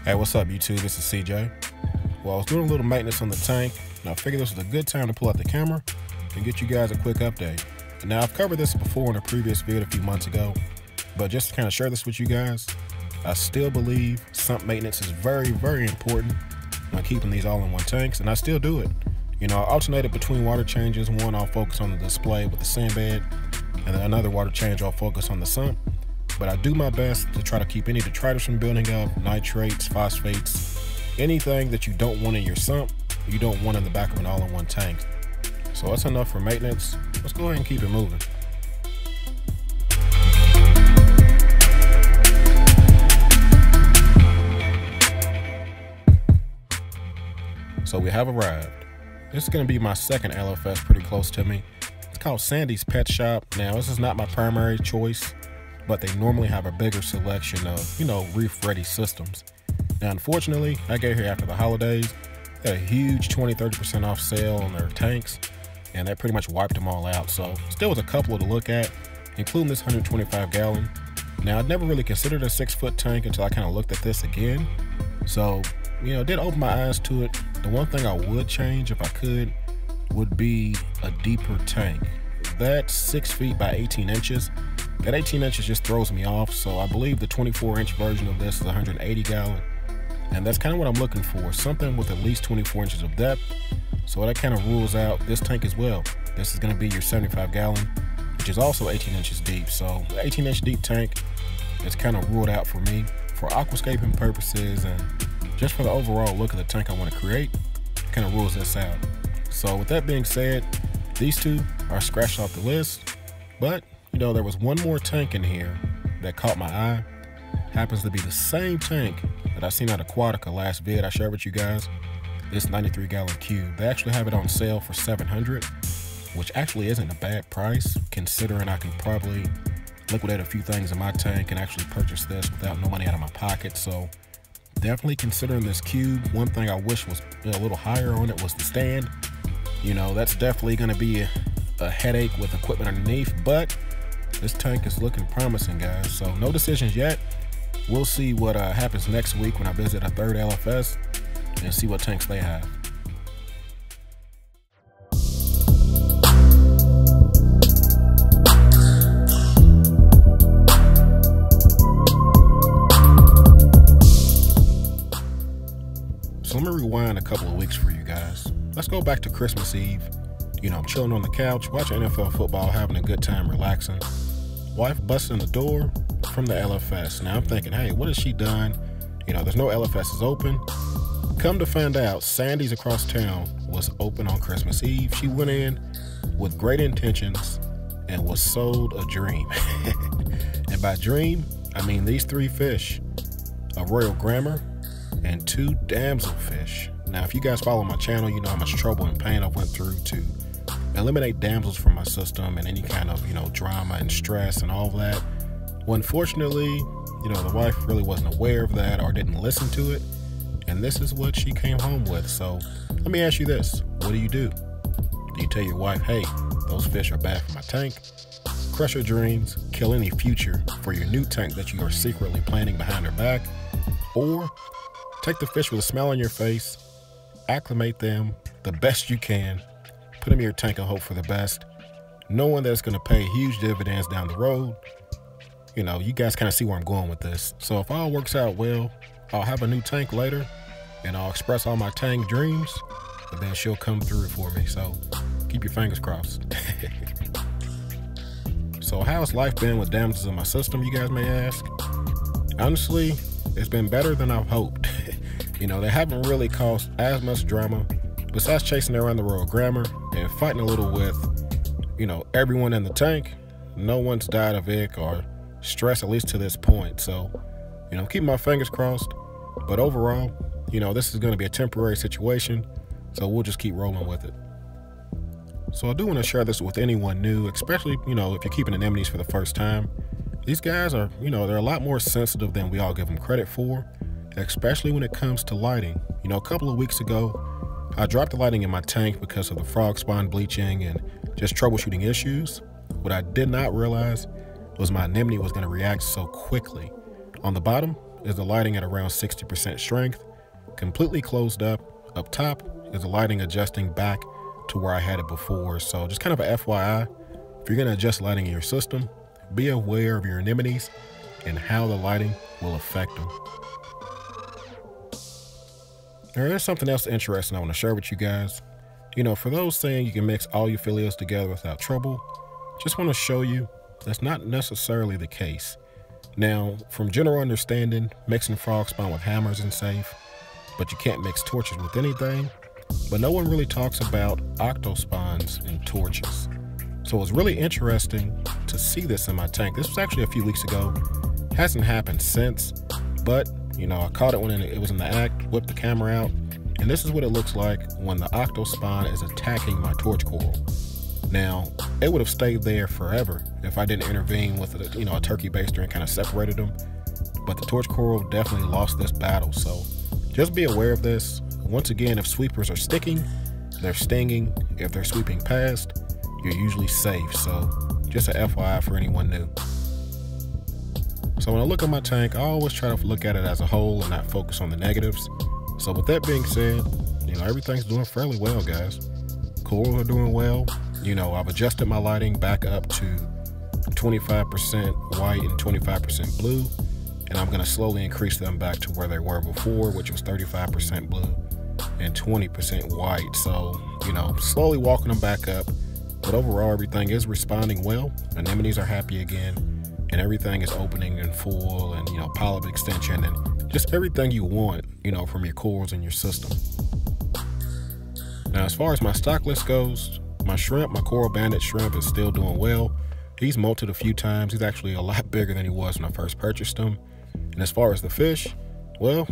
Hey, what's up YouTube? This is CJ. Well, I was doing a little maintenance on the tank, and I figured this was a good time to pull out the camera and get you guys a quick update. And now, I've covered this before in a previous video a few months ago, but just to kind of share this with you guys, I still believe sump maintenance is very, very important on keeping these all-in-one tanks, and I still do it. You know, I alternated between water changes. One I'll focus on the display with the sand bed, and then another water change I'll focus on the sump. But I do my best to try to keep any detritus from building up, nitrates, phosphates, anything that you don't want in your sump, you don't want in the back of an all-in-one tank. So that's enough for maintenance. Let's go ahead and keep it moving. So we have arrived. This is going to be my second LFS pretty close to me. It's called Sandy's Pet Shop. Now, this is not my primary choice, but they normally have a bigger selection of, reef ready systems. Now, unfortunately, I got here after the holidays. They had a huge 20-30% off sale on their tanks, and that pretty much wiped them all out. So still was a couple to look at, including this 125 gallon. Now, I'd never really considered a 6-foot tank until I kind of looked at this again. So, it did open my eyes to it. The one thing I would change if I could would be a deeper tank. That's 6 feet by 18 inches. That 18 inches just throws me off, so I believe the 24-inch version of this is 180 gallon, and that's kind of what I'm looking for, something with at least 24 inches of depth. So that kind of rules out this tank as well. This is going to be your 75 gallon, which is also 18 inches deep. So the 18-inch deep tank is kind of ruled out for me for aquascaping purposes, and just for the overall look of the tank I want to create, kind of rules this out. So with that being said, these two are scratched off the list, but there was one more tank in here that caught my eye. Happens to be the same tank that I seen at Aquatica last vid I shared with you guys. This 93 gallon cube. They actually have it on sale for $700, which actually isn't a bad price considering I can probably liquidate a few things in my tank and actually purchase this without no money out of my pocket. So definitely considering this cube. One thing I wish was a little higher on it was the stand. That's definitely going to be a headache with equipment underneath, but this tank is looking promising, guys. So no decisions yet. We'll see what happens next week when I visit a third LFS and see what tanks they have. So let me rewind a couple of weeks for you guys. Let's go back to Christmas Eve. I'm chilling on the couch, watching NFL football, having a good time, relaxing. Wife busts in the door from the LFS. Now I'm thinking, hey, what has she done? There's no LFSs open. Come to find out, Sandy's across town was open on Christmas Eve. She went in with great intentions and was sold a dream. And by dream, I mean these 3 fish, a Royal Gramma and 2 damsel fish. Now, if you guys follow my channel, you know how much trouble and pain I went through to eliminate damsels from my system and any kind of, drama and stress and all that. Well, unfortunately, the wife really wasn't aware of that or didn't listen to it. And this is what she came home with. So let me ask you this. What do? Do you tell your wife, hey, those fish are bad for my tank? Crush her dreams, kill any future for your new tank that you are secretly planning behind her back? Or take the fish with a smile on your face, acclimate them the best you can, put them in your tank and hope for the best, knowing that it's going to pay huge dividends down the road. You guys kind of see where I'm going with this. So if all works out well, I'll have a new tank later and I'll express all my tank dreams, but then she'll come through it for me. So keep your fingers crossed. So how's life been with damsels in my system, you guys may ask? Honestly, it's been better than I've hoped. They haven't really caused as much drama besides chasing around the Royal Gramma and fighting a little with, everyone in the tank. No one's died of ick or stress, at least to this point. So, keep my fingers crossed. But overall, this is going to be a temporary situation. So we'll just keep rolling with it. So I do want to share this with anyone new, especially, if you're keeping anemones for the first time. These guys are, they're a lot more sensitive than we all give them credit for, especially when it comes to lighting. A couple of weeks ago, I dropped the lighting in my tank because of the frog spawn bleaching and just troubleshooting issues. What I did not realize was my anemone was going to react so quickly. On the bottom, is the lighting at around 60% strength, completely closed up. Up top is the lighting adjusting back to where I had it before. So just kind of a FYI, if you're gonna adjust lighting in your system, be aware of your anemones and how the lighting will affect them. There's something else interesting I want to share with you guys. You know, for those saying you can mix all your filios together without trouble, just want to show you that's not necessarily the case. Now, from general understanding, mixing phosguard with hammers is safe, but you can't mix torches with anything. But no one really talks about octospawns and torches. So it was really interesting to see this in my tank. This was actually a few weeks ago. Hasn't happened since, but you know, I caught it when it was in the act, whipped the camera out, and this is what it looks like when the octospawn is attacking my torch coral. Now, it would have stayed there forever if I didn't intervene with a turkey baster and kind of separated them, but the torch coral definitely lost this battle. So just be aware of this. Once again, if sweepers are sticking, they're stinging. If they're sweeping past, you're usually safe. So just a FYI for anyone new. So when I look at my tank, I always try to look at it as a whole and not focus on the negatives. So with that being said, you know, everything's doing fairly well, guys. Corals are doing well. You know, I've adjusted my lighting back up to 25% white and 25% blue, and I'm going to slowly increase them back to where they were before, which was 35% blue and 20% white. So, you know, slowly walking them back up, but overall everything is responding well. Anemones are happy again, and everything is opening in full, and, you know, polyp extension and just everything you want, you know, from your corals in your system. Now, as far as my stock list goes, my shrimp, my coral bandit shrimp is still doing well. He's molted a few times. He's actually a lot bigger than he was when I first purchased him. And as far as the fish, well,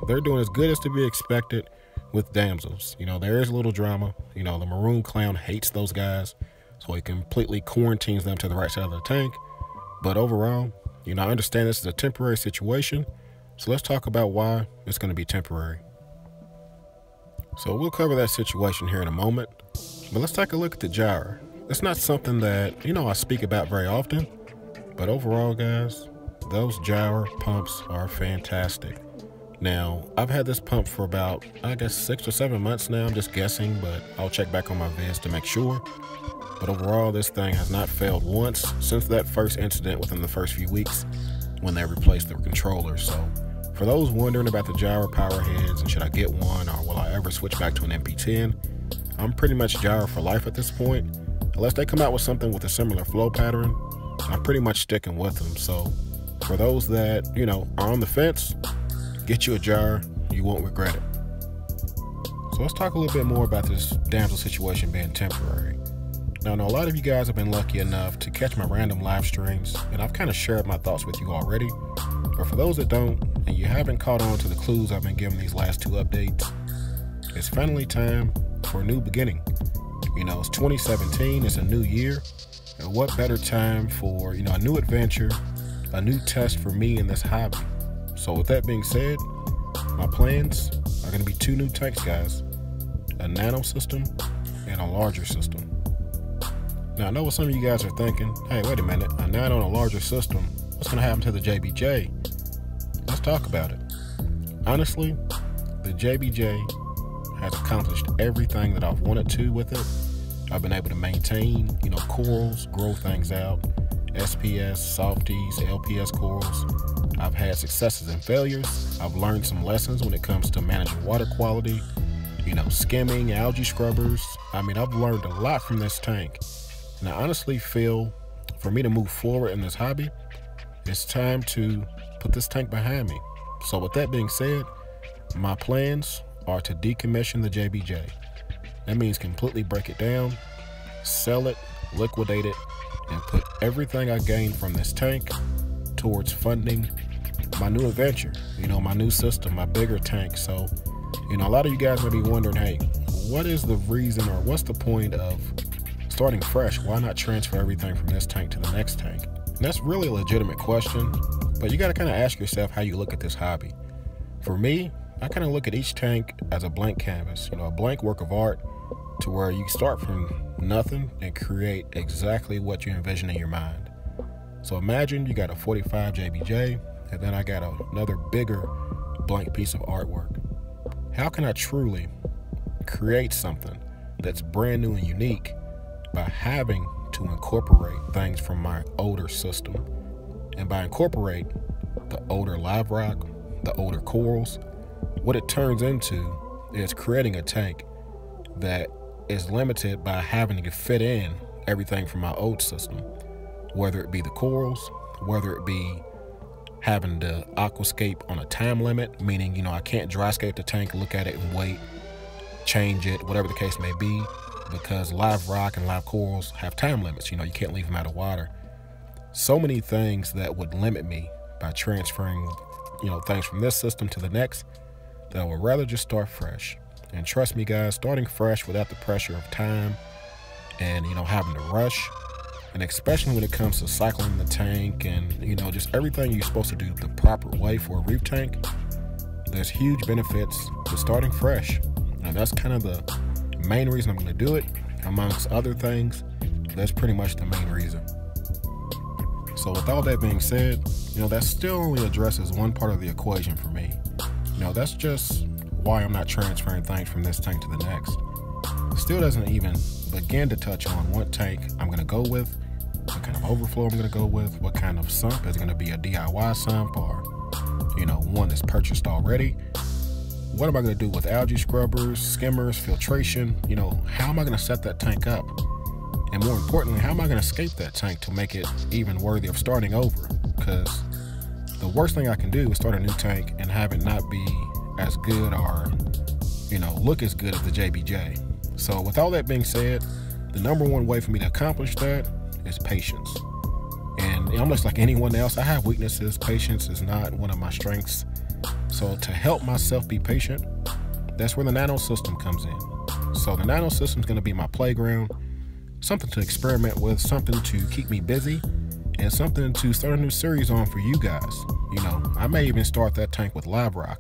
they're doing as good as to be expected with damsels. You know, there is a little drama. You know, the Maroon Clown hates those guys, so he completely quarantines them to the right side of the tank. But overall, you know, I understand this is a temporary situation, so let's talk about why it's going to be temporary. So we'll cover that situation here in a moment, but let's take a look at the gyre. It's not something that, you know, I speak about very often, but overall, guys, those gyre pumps are fantastic. Now, I've had this pump for about, I guess, 6 or 7 months now. I'm just guessing, but I'll check back on my vids to make sure. But overall, this thing has not failed once since that first incident within the first few weeks when they replaced the controller. So for those wondering about the gyre power heads and should I get one or will I ever switch back to an MP10, I'm pretty much gyre for life at this point. Unless they come out with something with a similar flow pattern, I'm pretty much sticking with them. So for those that, you know, are on the fence, get you a gyre, you won't regret it. So let's talk a little bit more about this damsel situation being temporary. Now, I know a lot of you guys have been lucky enough to catch my random live streams, and I've kind of shared my thoughts with you already. But for those that don't, and you haven't caught on to the clues I've been giving these last 2 updates, it's finally time for a new beginning. You know, it's 2017, it's a new year, and what better time for, you know, a new adventure, a new test for me in this hobby. So with that being said, my plans are going to be 2 new tanks, guys. A nano system and a larger system. Now, I know what some of you guys are thinking. Hey, wait a minute, a nano and a larger system, what's going to happen to the JBJ? Let's talk about it. Honestly, the JBJ has accomplished everything that I've wanted to with it. I've been able to maintain, you know, corals, grow things out, SPS, softies, LPS corals. I've had successes and failures. I've learned some lessons when it comes to managing water quality, you know, skimming, algae scrubbers. I mean, I've learned a lot from this tank. And I honestly feel for me to move forward in this hobby, it's time to put this tank behind me. So with that being said, my plans are to decommission the JBJ. That means completely break it down, sell it, liquidate it, and put everything I gained from this tank towards funding my new adventure, you know, my new system, my bigger tank. So, you know, a lot of you guys may be wondering, hey, what is the reason or what's the point of starting fresh? Why not transfer everything from this tank to the next tank? And that's really a legitimate question, but you got to kind of ask yourself how you look at this hobby. For me, I kind of look at each tank as a blank canvas, you know, a blank work of art, to where you start from nothing and create exactly what you envision in your mind. So imagine you got a 45 JBJ and then I got another bigger blank piece of artwork. How can I truly create something that's brand new and unique by having to incorporate things from my older system? And by incorporate the older live rock, the older corals, what it turns into is creating a tank that is limited by having to fit in everything from my old system, whether it be the corals, whether it be having to aquascape on a time limit, meaning, you know, I can't dry scape the tank, look at it and wait, change it, whatever the case may be, because live rock and live corals have time limits. You know, you can't leave them out of water. So many things that would limit me by transferring, you know, things from this system to the next, that I would rather just start fresh. And trust me guys, starting fresh without the pressure of time and, you know, having to rush, and especially when it comes to cycling the tank and, you know, just everything you're supposed to do the proper way for a reef tank, there's huge benefits to starting fresh. And that's kind of the main reason I'm going to do it, amongst other things. That's pretty much the main reason. So with all that being said, you know, that still only addresses one part of the equation for me. You know, that's just why I'm not transferring things from this tank to the next. It still doesn't even begin to touch on what tank I'm going to go with, what kind of overflow I'm going to go with, what kind of sump is going to be, a DIY sump or, you know, one that's purchased already. What am I going to do with algae scrubbers, skimmers, filtration? You know, how am I going to set that tank up? And more importantly, how am I going to escape that tank to make it even worthy of starting over? Because the worst thing I can do is start a new tank and have it not be as good or, you know, look as good as the JBJ. So with all that being said, the number one way for me to accomplish that is patience. And almost like anyone else, I have weaknesses. Patience is not one of my strengths. So to help myself be patient, that's where the nano system comes in. So the nano system is going to be my playground, something to experiment with, something to keep me busy, and something to start a new series on for you guys. You know, I may even start that tank with live rock.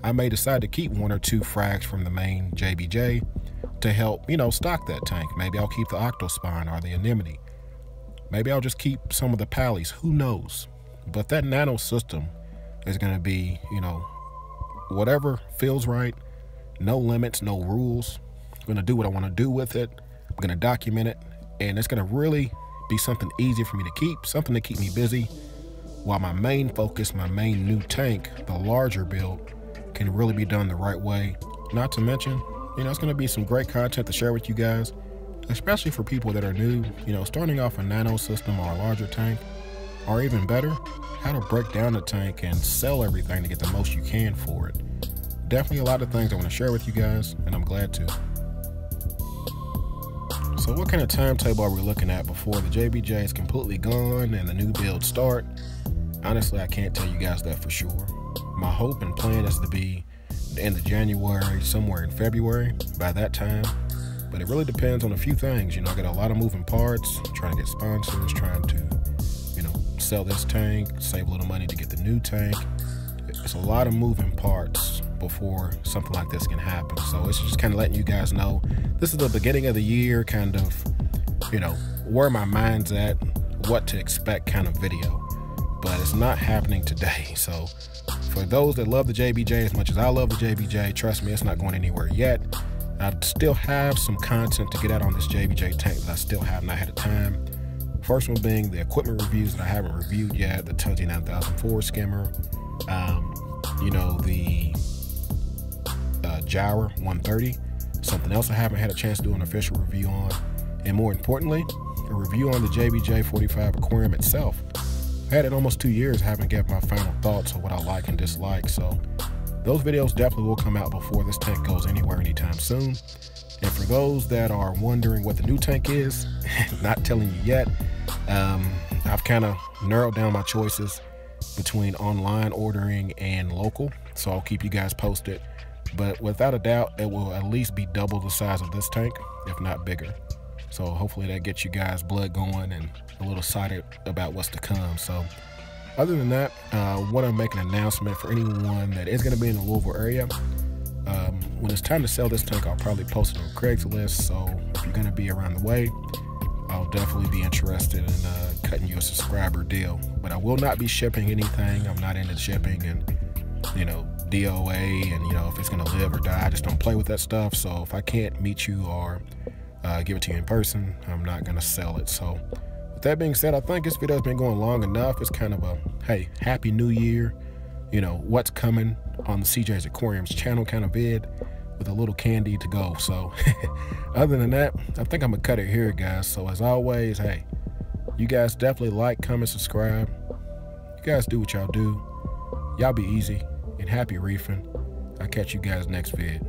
I may decide to keep one or two frags from the main JBJ to help, you know, stock that tank. Maybe I'll keep the Octospawn or the Anemone. Maybe I'll just keep some of the pallies, who knows? But that nano system is going to be, you know, whatever feels right, no limits, no rules. I'm going to do what I want to do with it. I'm going to document it, and it's going to really be something easy for me to keep, something to keep me busy, while my main focus, my main new tank, the larger build, can really be done the right way. Not to mention, you know, it's going to be some great content to share with you guys, especially for people that are new, you know, starting off a nano system or a larger tank, or even better, how to break down the tank and sell everything to get the most you can for it. Definitely a lot of things I want to share with you guys, and I'm glad to. So what kind of timetable are we looking at before the JBJ is completely gone and the new build start? Honestly, I can't tell you guys that for sure. My hope and plan is to be the end of January, somewhere in February by that time. But it really depends on a few things. You know, I got a lot of moving parts, trying to get sponsors, trying to, you know, sell this tank, save a little money to get the new tank. It's a lot of moving parts before something like this can happen. So it's just kind of letting you guys know this is the beginning of the year, kind of, you know, where my mind's at, what to expect kind of video. But it's not happening today. So for those that love the JBJ as much as I love the JBJ, trust me, it's not going anywhere yet. I still have some content to get out on this JBJ tank that I still have not had a time. First one being the equipment reviews that I haven't reviewed yet, the Tunze9004 Skimmer, you know, the Gyre 130, something else I haven't had a chance to do an official review on, and more importantly, a review on the JBJ 45 Aquarium itself. I had it almost 2 years, haven't given my final thoughts of what I like and dislike, so those videos definitely will come out before this tank goes anywhere anytime soon. And for those that are wondering what the new tank is, not telling you yet, I've kind of narrowed down my choices between online ordering and local, so I'll keep you guys posted. But without a doubt, it will at least be double the size of this tank, if not bigger. So hopefully that gets you guys blood going and a little excited about what's to come. So other than that, I want to make an announcement for anyone that is going to be in the Louisville area. When it's time to sell this tank, I'll probably post it on Craigslist. So if you're going to be around the way, I'll definitely be interested in cutting you a subscriber deal. But I will not be shipping anything. I'm not into shipping and, you know, DOA and, you know, if it's going to live or die. I just don't play with that stuff. So if I can't meet you or give it to you in person, I'm not going to sell it. So with that being said, I think this video has been going long enough. It's kind of a, hey, Happy New Year. You know, what's coming on the CJ's Aquariums channel kind of vid with a little candy to go. So other than that, I think I'm gonna cut it here, guys. So as always, hey, you guys definitely like, comment, subscribe. You guys do what y'all do. Y'all be easy and happy reefing. I'll catch you guys next vid.